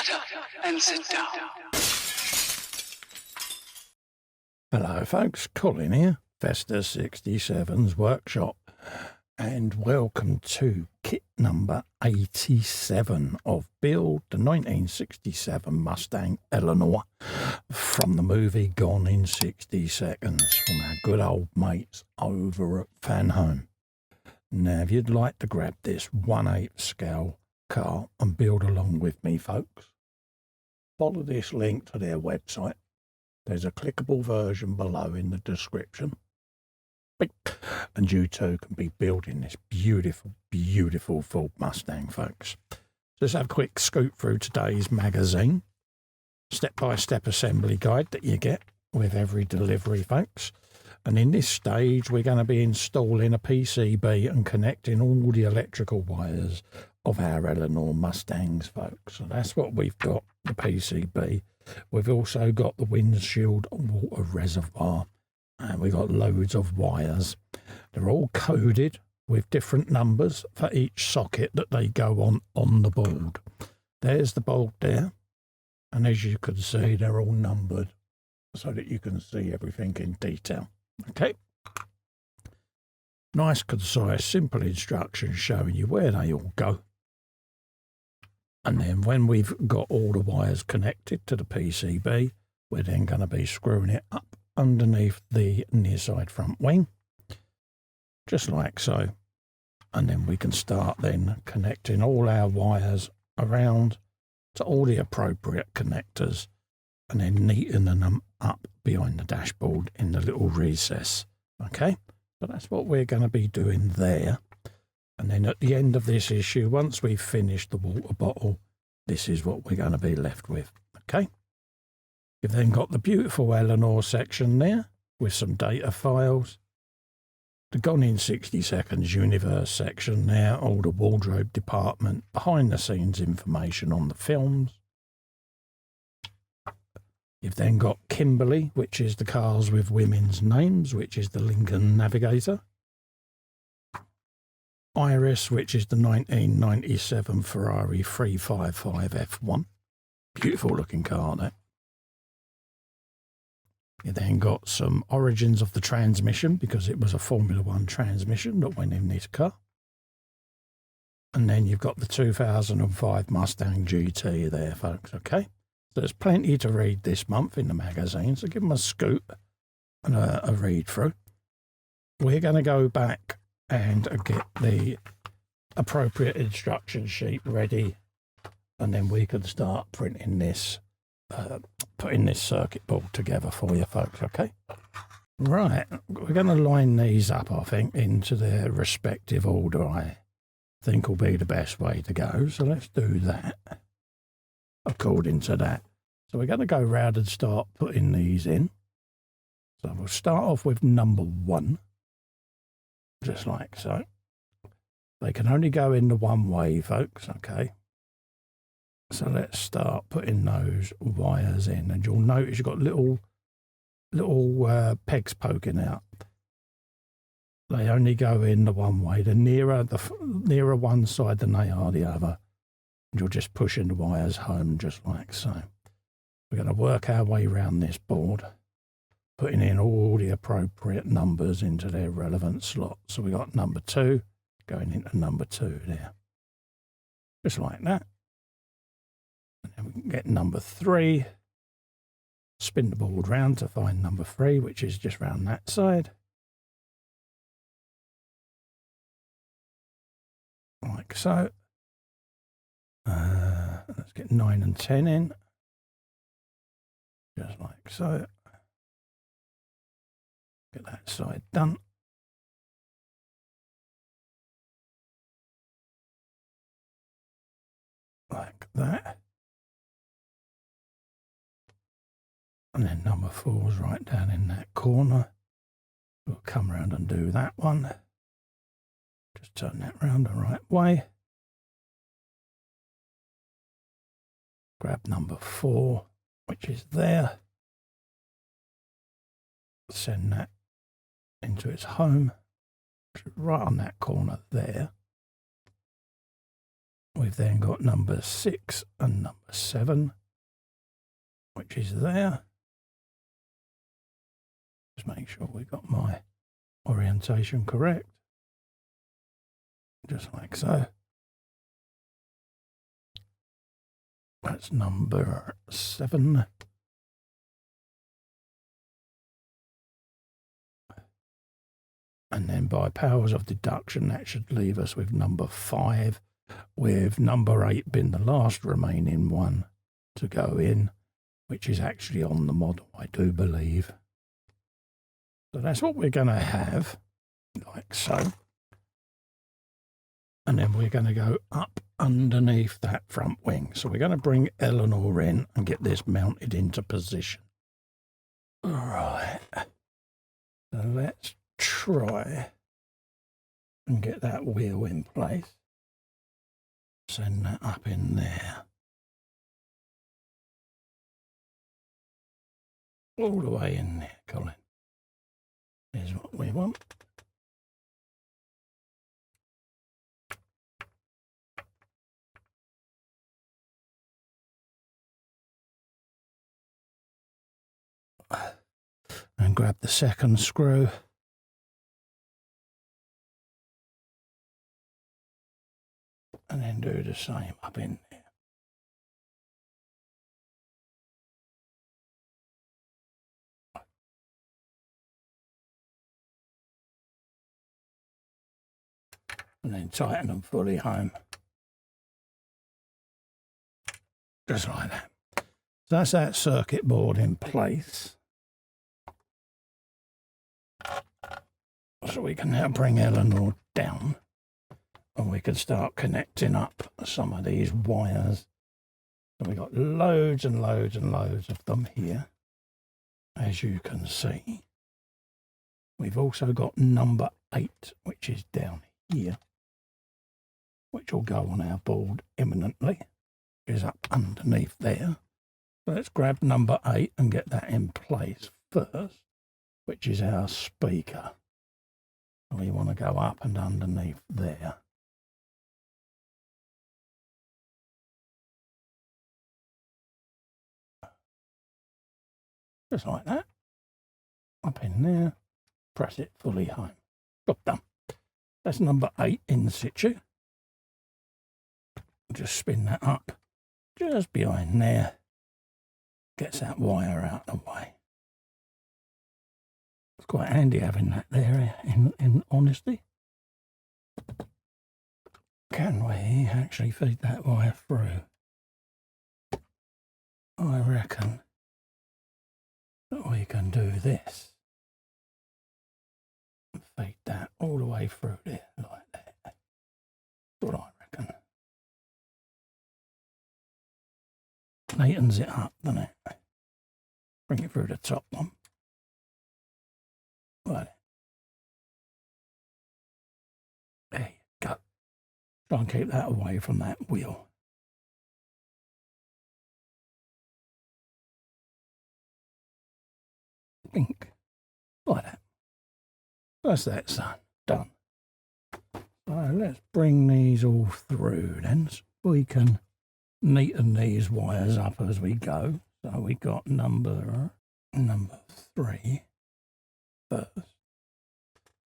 Shut up and sit down. Hello folks, Colin here, Vesta 67's workshop, and welcome to kit number 87 of Build, the 1967 Mustang Eleanor from the movie Gone in 60 Seconds from our good old mates over at Fanhome. Now if you'd like to grab this 1/8 scale car and build along with me folks, follow this link to their website. There's a clickable version below in the description. And you too can be building this beautiful, beautiful Ford Mustang, folks. Let's have a quick scoop through today's magazine. Step-by-step assembly guide that you get with every delivery, folks. And in this stage, we're going to be installing a PCB and connecting all the electrical wires of our Eleanor Mustangs, folks. So that's what we've got, the PCB. We've also got the windshield water reservoir, and we've got loads of wires. They're all coded with different numbers for each socket that they go on the board. There's the board there, and as you can see, they're all numbered so that you can see everything in detail. Okay. Nice, concise, simple instructions showing you where they all go. And then when we've got all the wires connected to the PCB, we're then going to be screwing it up underneath the near side front wing, just like so. And then we can start then connecting all our wires around to all the appropriate connectors and then neatening them up behind the dashboard in the little recess. Okay, so that's what we're going to be doing there. And then at the end of this issue, once we've finished the water bottle, this is what we're going to be left with. Okay. You've then got the beautiful Eleanor section there with some data files. The Gone in 60 Seconds universe section there, all the wardrobe department, behind the scenes information on the films. You've then got Kimberly, which is the cars with women's names, which is the Lincoln Navigator. Iris, which is the 1997 Ferrari 355 F1. Beautiful looking car there. You then got some origins of the transmission, because it was a Formula 1 transmission that went in this car. And then you've got the 2005 Mustang GT there, folks, okay? So there's plenty to read this month in the magazine, so give them a scoop and a read through. We're going to go back and get the appropriate instruction sheet ready, and then we can start printing this, putting this circuit board together for you folks, okay? Right, we're going to line these up, I think, into their respective order. I think will be the best way to go, so let's do that according to that. So we're going to go round and start putting these in. So we'll start off with number 1. Just like so. They can only go in the one way, folks, okay? So let's start putting those wires in, and you'll notice you've got little pegs poking out. They only go in the one way. The nearer one side than they are the other. And you're just pushing the wires home just like so. We're going to work our way around this board, putting in all the appropriate numbers into their relevant slots. So we got number 2 going into number 2 there. Just like that. And then we can get number 3. Spin the board round to find number 3, which is just round that side. Like so. Let's get 9 and 10 in. Just like so. Get that side done. Like that. And then number 4 is right down in that corner. We'll come around and do that one. Just turn that round the right way. Grab number 4, which is there. Send that into its home, right on that corner there. We've then got number 6 and number 7, which is there. Just make sure we got my orientation correct. Just like so. That's number 7. And then by powers of deduction, that should leave us with number 5, with number 8 being the last remaining one to go in, which is actually on the model, I do believe. So that's what we're going to have, like so. And then we're going to go up underneath that front wing. So we're going to bring Eleanor in and get this mounted into position. All right. So let's try and get that wheel in place. Send that up in there. All the way in there, Colin. Here's what we want. And grab the second screw. And then do the same up in there. And then tighten them fully home. Just like that. So that's that circuit board in place. So we can now bring Eleanor down and we can start connecting up some of these wires. So we've got loads and loads and loads of them here, as you can see. We've also got number 8, which is down here, which will go on our board imminently, is up underneath there. So let's grab number 8 and get that in place first, which is our speaker. We want to go up and underneath there. Just like that. Up in there. Press it fully home. Job done. That's number 8 in situ. Just spin that up. Just behind there. Gets that wire out of the way. It's quite handy having that there, in honesty. Can we actually feed that wire through? I reckon that we can do this. And feed that all the way through there, like that. That's what I reckon. Neatens it up, doesn't it? Bring it through the top one. Right. There you go. Try and keep that away from that wheel. Pink. Like that. That's that, son. Done. So let's bring these all through then, so we can neaten these wires up as we go. So we got number 3 first.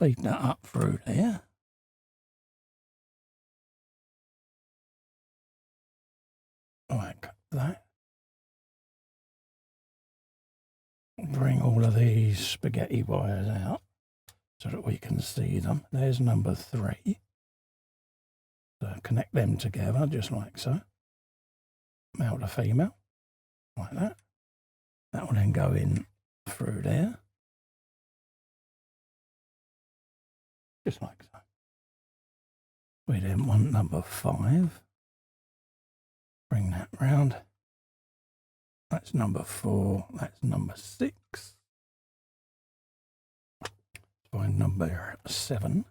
Feed that up through there. Like that. Bring all of these spaghetti wires out so that we can see them. There's number 3. So connect them together just like so. Male to female. Like that. That will then go in through there. Just like so. We then want number 5. Bring that round. That's number 4. That's number 6. Find number 7.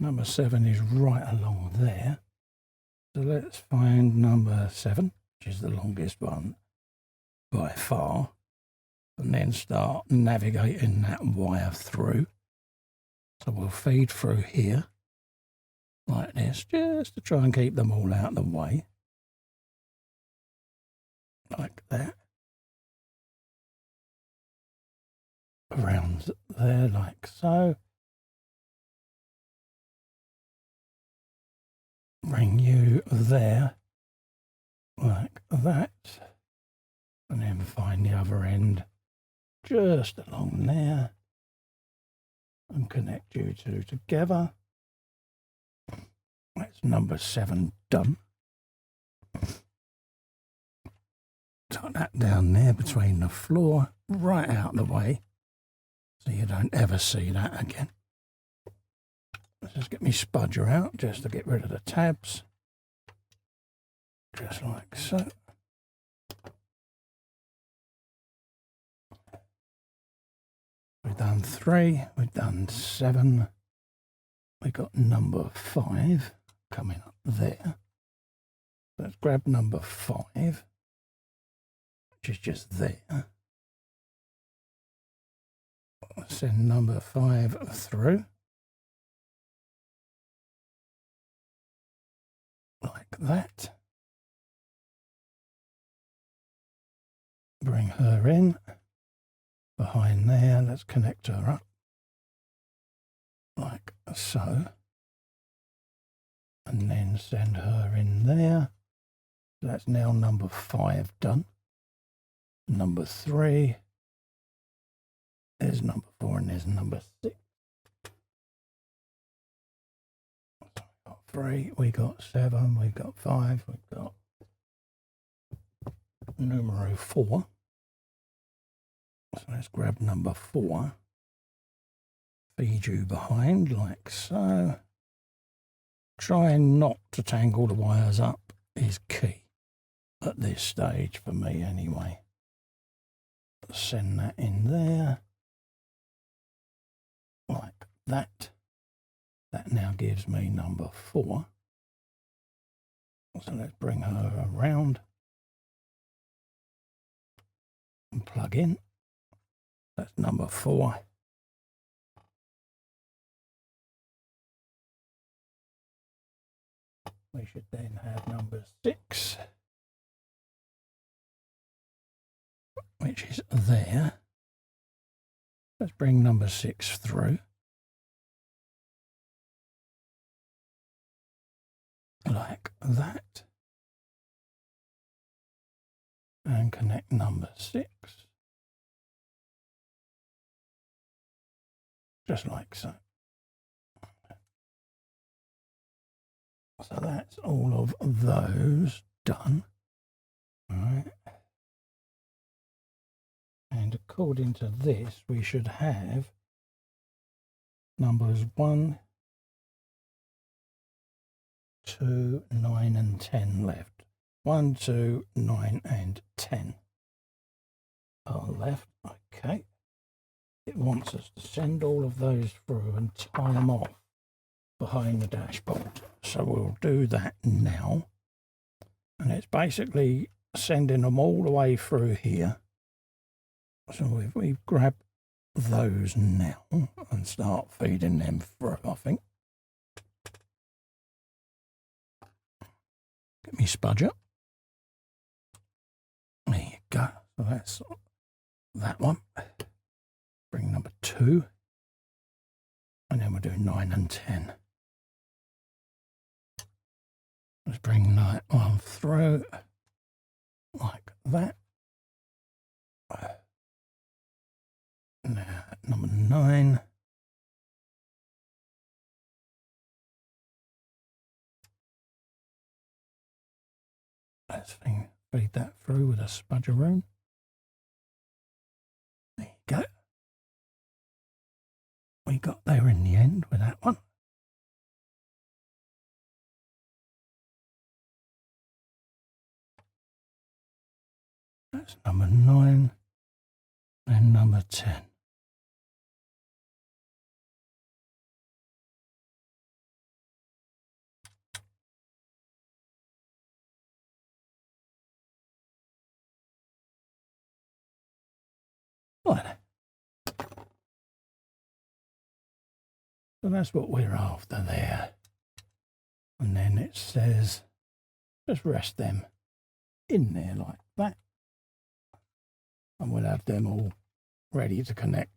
Number 7 is right along there. So let's find number 7, which is the longest one. by far, and then start navigating that wire through. So we'll feed through here like this, just to try and keep them all out of the way, like that. Around there, like so. Bring you there, like that, and then find the other end just along there and connect you two together. That's number 7 done. Tuck that down there between the floor, right out of the way, so you don't ever see that again. Let's just get my spudger out just to get rid of the tabs. Just like so. We've done 3, we've done 7. We got number 5 coming up there. Let's grab number 5, which is just there. Send number 5 through. Like that. Bring her in. Behind there, let's connect her up. Like so. And then send her in there. That's now number 5 done. Number 3. There's number 4 and there's number 6. So we got 3, we got 7, we got 5, we got numero 4. So let's grab number 4. Feed you behind like so. Trying not to tangle the wires up is key at this stage for me anyway. Send that in there. Like that. That now gives me number 4. So let's bring her around and plug in. That's number 4. We should then have number 6, which is there. Let's bring number 6 through. Like that. And connect number 6. Just like so. So that's all of those done. All right. And according to this, we should have numbers 1, 2, 9 and 10 left. 1, 2, 9 and 10 are left. Okay. It wants us to send all of those through and tie them off behind the dashboard. So we'll do that now. And it's basically sending them all the way through here. So if we grab those now and start feeding them through, I think. Get me spudger. There you go. So that's that one. Bring number 2. And then we'll do 9 and 10. Let's bring that one through like that. Now, number 9. Let's feed that through with a spudgeroon. There you go. We got there in the end with that one. That's number 9 and number 10. Right. So that's what we're after there. And then it says, just rest them in there like that. And we'll have them all ready to connect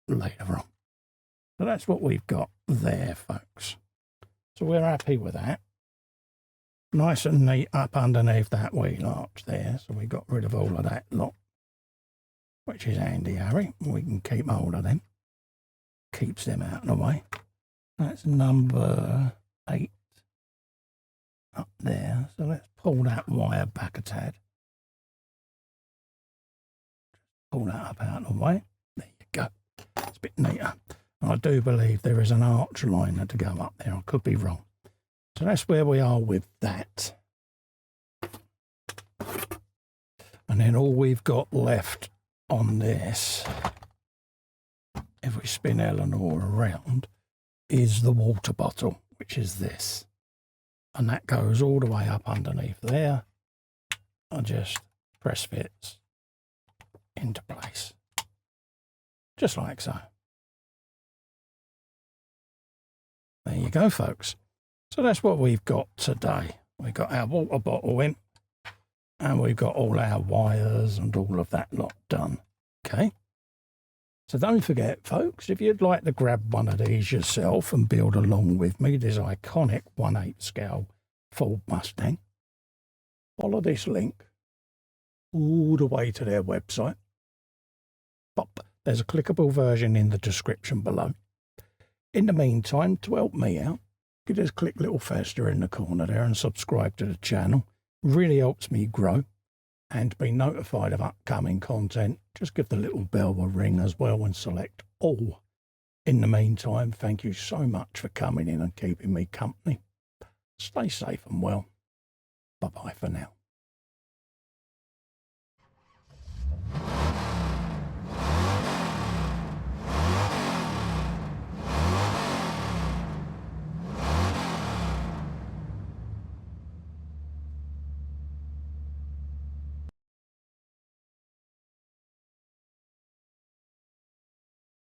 later on. So that's what we've got there, folks. So we're happy with that. Nice and neat up underneath that wheel arch there. So we got rid of all of that lot, which is handy, Harry. We can keep hold of them. Keeps them out of the way. That's number 8 up there. So let's pull that wire back a tad. Pull that up out of the way. There you go. It's a bit neater. And I do believe there is an arch liner to go up there. I could be wrong. So that's where we are with that. And then all we've got left on this, if we spin Eleanor around, is the water bottle, which is this. And that goes all the way up underneath there. And just press fits into place. Just like so. There you go, folks. So that's what we've got today. We've got our water bottle in, and we've got all our wires and all of that lot done. Okay. So don't forget, folks, if you'd like to grab one of these yourself and build along with me, this iconic 1/8 scale Ford Mustang, follow this link all the way to their website. Pop. There's a clickable version in the description below. In the meantime, to help me out, you just click little Fester in the corner there and subscribe to the channel. Really helps me grow. And to be notified of upcoming content, just give the little bell a ring as well and select all. In the meantime, thank you so much for coming in and keeping me company. Stay safe and well. Bye-bye for now.